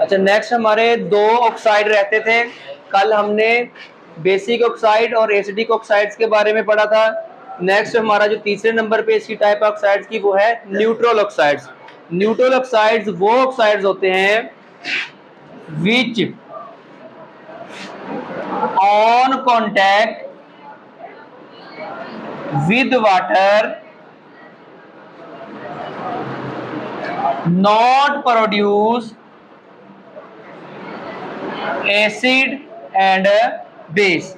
अच्छा, नेक्स्ट हमारे दो ऑक्साइड रहते थे। कल हमने बेसिक ऑक्साइड और एसिडिक ऑक्साइड्स के बारे में पढ़ा था। नेक्स्ट हमारा जो तीसरे नंबर पे इसकी टाइप ऑक्साइड्स की वो है न्यूट्रल ऑक्साइड्स। न्यूट्रल ऑक्साइड्स वो ऑक्साइड्स होते हैं which on contact with water not produce acid and base.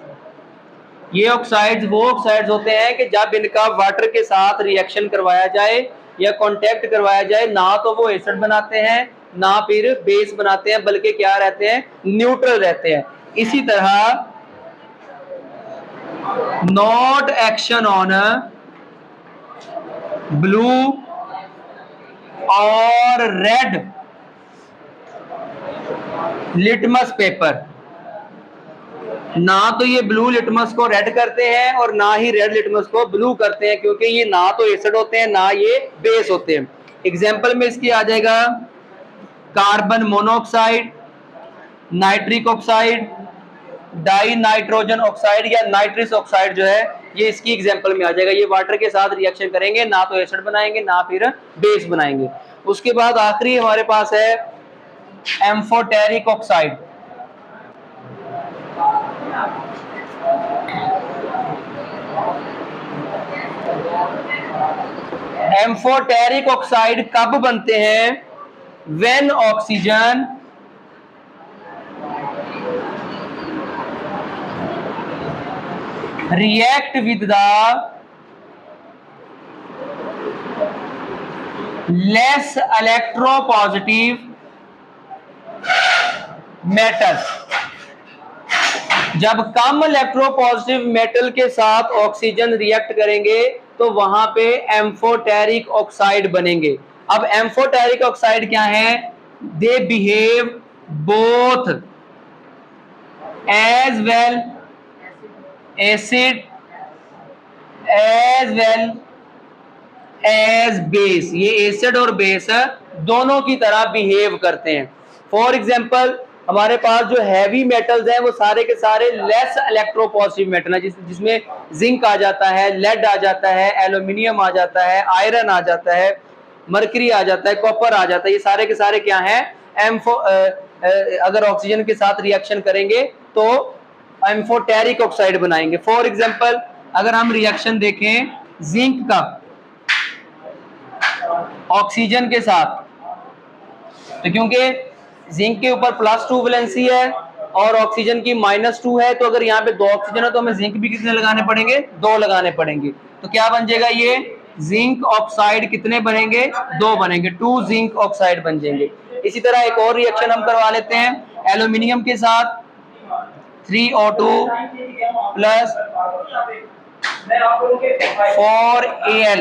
ये ऑक्साइड्स वो ऑक्साइड्स होते हैं कि जब इनका वाटर के साथ रिएक्शन करवाया जाए या कांटेक्ट करवाया जाए, ना तो वो एसिड बनाते हैं ना फिर बेस बनाते हैं, बल्कि क्या रहते हैं, न्यूट्रल रहते हैं। इसी तरह नॉट एक्शन ऑन ब्लू और रेड लिटमस पेपर, ना तो ये ब्लू लिटमस को रेड करते हैं और ना ही रेड लिटमस को ब्लू करते हैं, क्योंकि ये ना तो एसिड होते हैं ना ये बेस होते हैं। एग्जाम्पल में इसकी आ जाएगा carbon monoxide, nitric oxide, die nitrogen oxide या नाइट्रस ऑक्साइड जो है, ये इसकी एग्जाम्पल में आ जाएगा। ये वाटर के साथ रिएक्शन करेंगे, ना तो एसिड बनाएंगे ना फिर बेस बनाएंगे। उसके बाद आखिरी हमारे पास है एम्फोटेरिक ऑक्साइड। एम्फोटेरिक ऑक्साइड कब बनते हैं? When oxygen react with the less electropositive metal। जब कम इलेक्ट्रोपॉजिटिव मेटल के साथ ऑक्सीजन रिएक्ट करेंगे तो वहां पे एम्फोटेरिक ऑक्साइड बनेंगे। अब एम्फोटेरिक ऑक्साइड क्या है? They behave both as well acid as well as base. ये एसिड और बेस दोनों की तरह बिहेव करते हैं। फॉर एग्जांपल हमारे पास जो हैवी मेटल्स हैं वो सारे के सारे लेस इलेक्ट्रोपॉजिटिव मेटल है, जिसमें जिंक आ जाता है, लेड आ जाता है, एल्यूमिनियम आ जाता है, आयरन आ जाता है, मरकरी आ जाता है, कॉपर आ जाता है। ये सारे के सारे क्या हैं? अगर ऑक्सीजन के साथ रिएक्शन करेंगे तो एम्फोटेरिक ऑक्साइड बनाएंगे। फॉर एग्जांपल अगर हम रिएक्शन देखें जिंक का ऑक्सीजन के साथ, तो क्योंकि जिंक के ऊपर +2 वैलेंसी है और ऑक्सीजन की -2 है, तो अगर यहाँ पे 2 ऑक्सीजन है तो हमें जिंक भी कितने लगाने पड़ेंगे? 2 लगाने पड़ेंगे। तो क्या बन जाएगा? ये जिंक ऑक्साइड कितने बनेंगे? 2 बनेंगे, 2 जिंक ऑक्साइड बन जाएंगे। इसी तरह एक और रिएक्शन हम करवा लेते हैं एल्यूमिनियम के साथ 3O2 प्लस 4Al।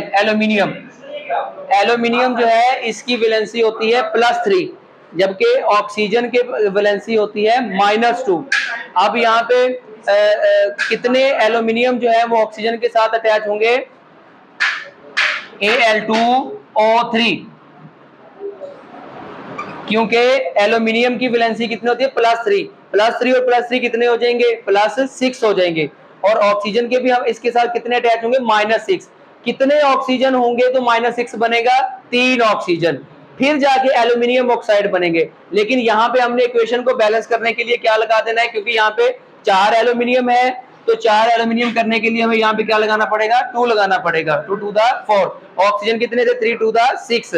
एल्यूमिनियम जो है इसकी वैलेंसी होती है +3, जबकि ऑक्सीजन के वैलेंसी होती है -2। अब यहाँ पे कितने एल्यूमिनियम जो है वो ऑक्सीजन के साथ अटैच होंगे? Al2O3, क्योंकि एल्यूमिनियम की वैलेंसी कितनी होती है? +3। +3 और +3 कितने हो जाएंगे? +6 हो जाएंगे। और ऑक्सीजन के भी हम इसके साथ कितने अटैच होंगे? -6। कितने ऑक्सीजन होंगे तो -6 बनेगा? 3 ऑक्सीजन, फिर जाके एल्यूमिनियम ऑक्साइड बनेंगे। लेकिन यहाँ पे हमने इक्वेशन को बैलेंस करने के लिए क्या लगा देना है? क्योंकि यहाँ पे 4 एल्यूमिनियम है, तो 4 एल्यूमिनियम करने के लिए हमें यहाँ पे क्या लगाना पड़ेगा? 2 लगाना पड़ेगा। 2 to the 4। ऑक्सीजन कितने थे? 3 to the 6,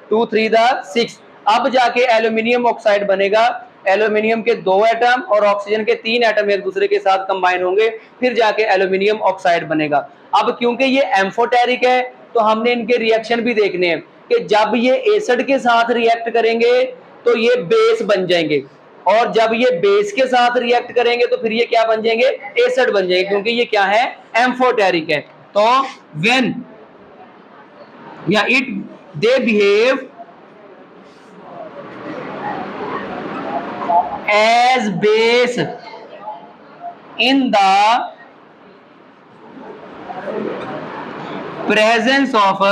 2 3 the 6। अब जाके एल्यूमिनियम ऑक्साइड बनेगा। एल्यूमिनियम के 2 एटम और ऑक्सीजन के 3 एटम एक दूसरे के साथ कंबाइन होंगे, फिर जाके एल्यूमिनियम ऑक्साइड बनेगा। अब क्योंकि ये एम्फोटेरिक है तो हमने इनके रिएक्शन भी देखने हैं कि जब ये एसिड के साथ रिएक्ट करेंगे तो ये बेस बन जाएंगे, और जब ये बेस के साथ रिएक्ट करेंगे तो फिर ये क्या बन जाएंगे? एसिड बन जाएंगे, क्योंकि ये क्या है? एम्फोटेरिक है। तो व्हेन या it they behave as base in the presence of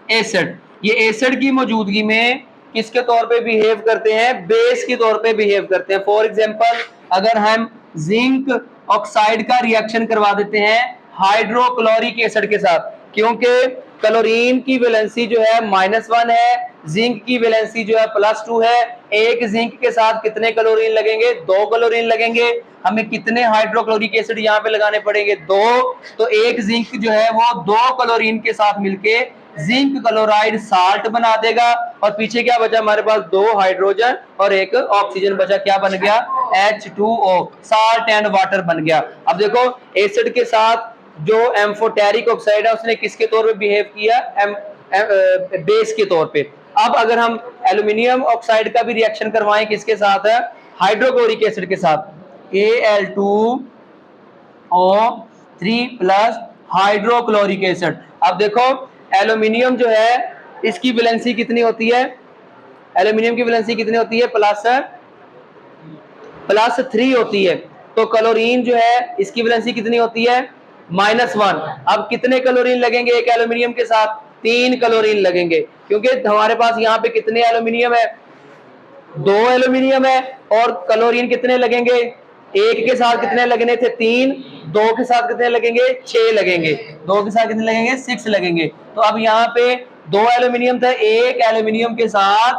acid। ये एसिड की मौजूदगी में किसके तौर पे बिहेव करते हैं, बेस के तौर पे बिहेव करते हैं। फॉर एग्जांपल अगर हम जिंक ऑक्साइड का रिएक्शन करवा देते हैं हाइड्रोक्लोरिक एसिड के साथ, क्योंकि क्लोरीन की वैलेंसी जो है -1 है, जिंक की वैलेंसी जो है +2 है। एक जिंक के साथ कितने क्लोरीन लगेंगे, 2 क्लोरीन लगेंगे। हमें कितने हाइड्रोक्लोरिक एसिड यहाँ पे लगाने पड़ेंगे, 2। तो एक जिंक जो है वो 2 क्लोरीन के साथ मिलके जिंक क्लोराइड साल्ट बना देगा, और पीछे क्या बचा हमारे पास, 2 हाइड्रोजन और 1 ऑक्सीजन बचा। क्या बन गया, H2O, साल्ट एंड वाटर बन गया। अब देखो एसिड के साथ जो एम्फोटेरिक ऑक्साइड है उसने किसके तौर पे बिहेव किया, बेस के तौर पे। अब अगर हम एल्यूमिनियम ऑक्साइड का भी रिएक्शन करवाएं किसके साथ है, हाइड्रोक्लोरिक एसिड के साथ, Al2O3 प्लस हाइड्रोक्लोरिक एसिड। अब देखो एल्यूमिनियम जो है इसकी वैलेंसी कितनी होती है, एल्यूमिनियम की वैलेंसी कितनी होती है, +3 होती है। तो क्लोरीन जो है इसकी वैलेंसी कितनी होती है, -1। अब कितने क्लोरीन लगेंगे एक एल्यूमिनियम के साथ, 3 क्लोरीन लगेंगे, क्योंकि हमारे पास यहाँ पे कितने एल्यूमिनियम है, 2 एल्यूमिनियम है, और क्लोरीन कितने लगेंगे, एक के साथ कितने लगने थे, 3, 2 के साथ कितने लगेंगे, 6 लगेंगे, 2 के साथ कितने लगेंगे, 6 लगेंगे। तो अब यहाँ पे 2 एल्यूमिनियम था, एक एल्यूमिनियम के साथ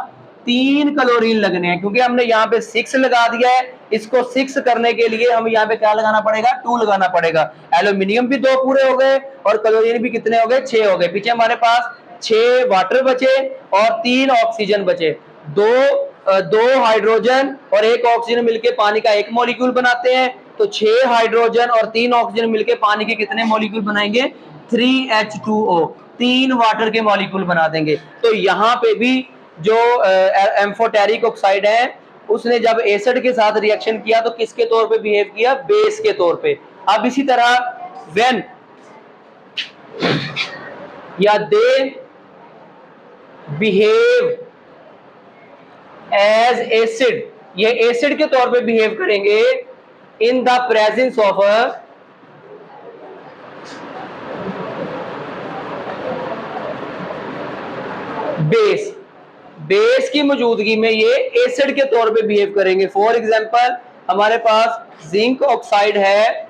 3 क्लोरीन लगने हैं, क्योंकि हमने यहाँ पे 6 लगा दिया है। इसको 6 करने के लिए हमें यहाँ पे क्या लगाना पड़ेगा, 2 लगाना पड़ेगा। एल्यूमिनियम भी 2 पूरे हो गए और क्लोरीन भी कितने हो गए, 6 हो गए। पीछे हमारे पास 6 वाटर बचे और 3 ऑक्सीजन बचे। दो हाइड्रोजन और 1 ऑक्सीजन मिलके पानी का 1 मॉलिक्यूल बनाते हैं। तो 6 हाइड्रोजन और 3 ऑक्सीजन मिलके पानी के कितने मॉलिक्यूल बनाएंगे, 3H2O, 3 वाटर के मॉलिक्यूल बना देंगे। तो यहाँ पे भी जो एम्फोटेरिक ऑक्साइड है उसने जब एसिड के साथ रिएक्शन किया तो किसके तौर पे बिहेव किया, बेस के तौर पे। अब इसी तरह व्हेन या दे बिहेव एज एसिड, ये एसिड के तौर पे बिहेव करेंगे in the presence of base, base की मौजूदगी में ये एसिड के तौर पे बिहेव करेंगे। फॉर एग्जांपल हमारे पास जिंक ऑक्साइड है,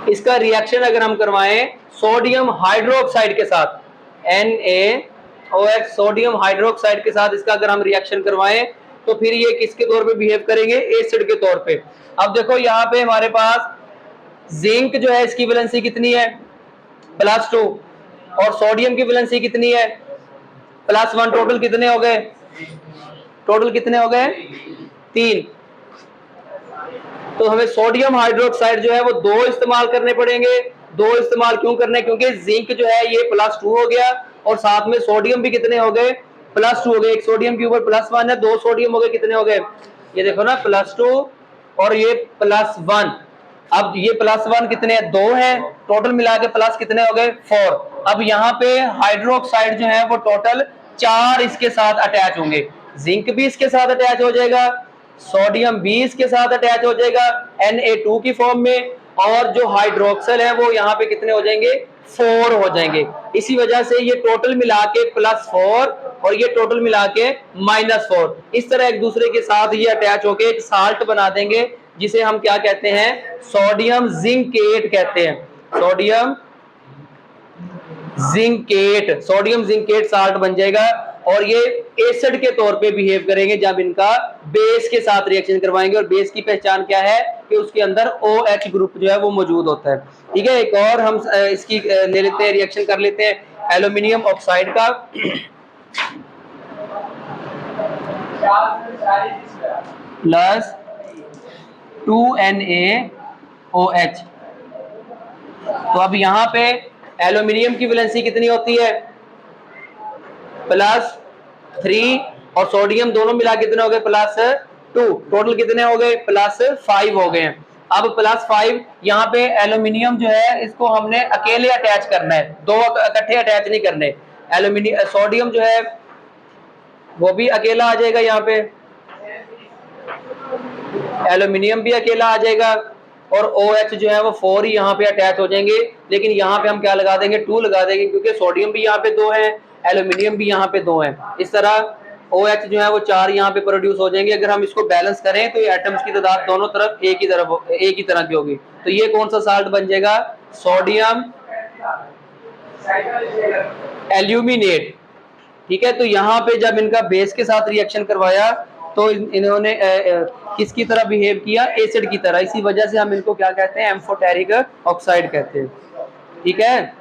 इसका रिएक्शन अगर हम करवाएं सोडियम हाइड्रोक्साइड के साथ, NaOH, सोडियम हाइड्रोक्साइड के साथ इसका अगर हम रिएक्शन करवाएं तो फिर ये किसके तौर पे बिहेव करेंगे, एसिड के तौर पे। अब देखो यहाँ पे हमारे पास जिंक जो है इसकी वैलेंसी कितनी है, +2, और सोडियम की वैलेंसी कितनी है, +1। टोटल कितने हो गए, टोटल कितने हो गए, 3। तो हमें सोडियम हाइड्रोक्साइड जो है वो 2 इस्तेमाल करने पड़ेंगे। 2 इस्तेमाल क्यों करने, क्योंकि जिंक जो है ये +2 हो गया और साथ में सोडियम भी कितने हो गए, +2 हो गए। एक सोडियम के ऊपर +1 है, 2 सोडियम हो गए, कितने हो गए, ये देखो ना, +2 और ये +1। अब ये +1 कितने हैं, 2 है, टोटल मिला के प्लस कितने हो गए, 4। अब यहाँ पे हाइड्रोक्साइड जो है वो टोटल 4 इसके साथ अटैच होंगे। जिंक भी इसके साथ अटैच हो जाएगा, सोडियम भी इसके साथ अटैच हो जाएगा Na2 की फॉर्म में, और जो हाइड्रोक्सल है वो यहाँ पे कितने हो जाएंगे, 4 हो जाएंगे। इसी वजह से ये टोटल मिला के +4 और ये टोटल मिला के -4, इस तरह एक दूसरे के साथ ये अटैच होके एक साल्ट बना देंगे जिसे हम क्या कहते हैं, सोडियम जिंकेट कहते हैं। सोडियम जिंकेट साल्ट बन जाएगा, और ये एसिड के तौर पे बिहेव करेंगे जब इनका बेस के साथ रिएक्शन करवाएंगे। और बेस की पहचान क्या है कि उसके अंदर OH ग्रुप जो है वो मौजूद होता है। ठीक है, एक और हम इसकी ले लेते हैं, रिएक्शन कर लेते हैं एल्यूमिनियम ऑक्साइड का। +2NaOH। तो अब यहाँ पे एल्यूमिनियम की वैलेंसी कितनी होती है, +3, और सोडियम दोनों मिला कितने हो गए, +2। टोटल कितने हो गए, +5 हो गए हैं। अब +5 यहाँ पे एल्यूमिनियम जो है इसको हमने अकेले अटैच करना है, 2 इकट्ठे अटैच नहीं करने। एल्यूमिनियम सोडियम जो है वो भी अकेला आ जाएगा, यहाँ पे एल्यूमिनियम भी अकेला आ जाएगा, और OH जो है वो 4 ही यहाँ पे अटैच हो जाएंगे। लेकिन यहाँ पे हम क्या लगा देंगे, 2 लगा देंगे, क्योंकि सोडियम भी यहाँ पे 2 है, एल्यूमिनियम भी यहाँ पे 2 है। इस तरह OH जो है वो 4 यहाँ पे प्रोड्यूस हो जाएंगे। अगर हम इसको बैलेंस करें तो ये एटम्स की तादाद दोनों तरफ एक ही तरह की होगी। तो ये कौन सा साल्ट बन जाएगा? Sodium aluminate. ठीक है, तो यहाँ पे जब इनका बेस के साथ रिएक्शन करवाया तो इन्होंने किसकी तरह बिहेव किया? एसिड की तरह। इसी वजह से हम इनको क्या कहते हैं? एम्फोटेरिक ऑक्साइड कहते हैं। ठीक है।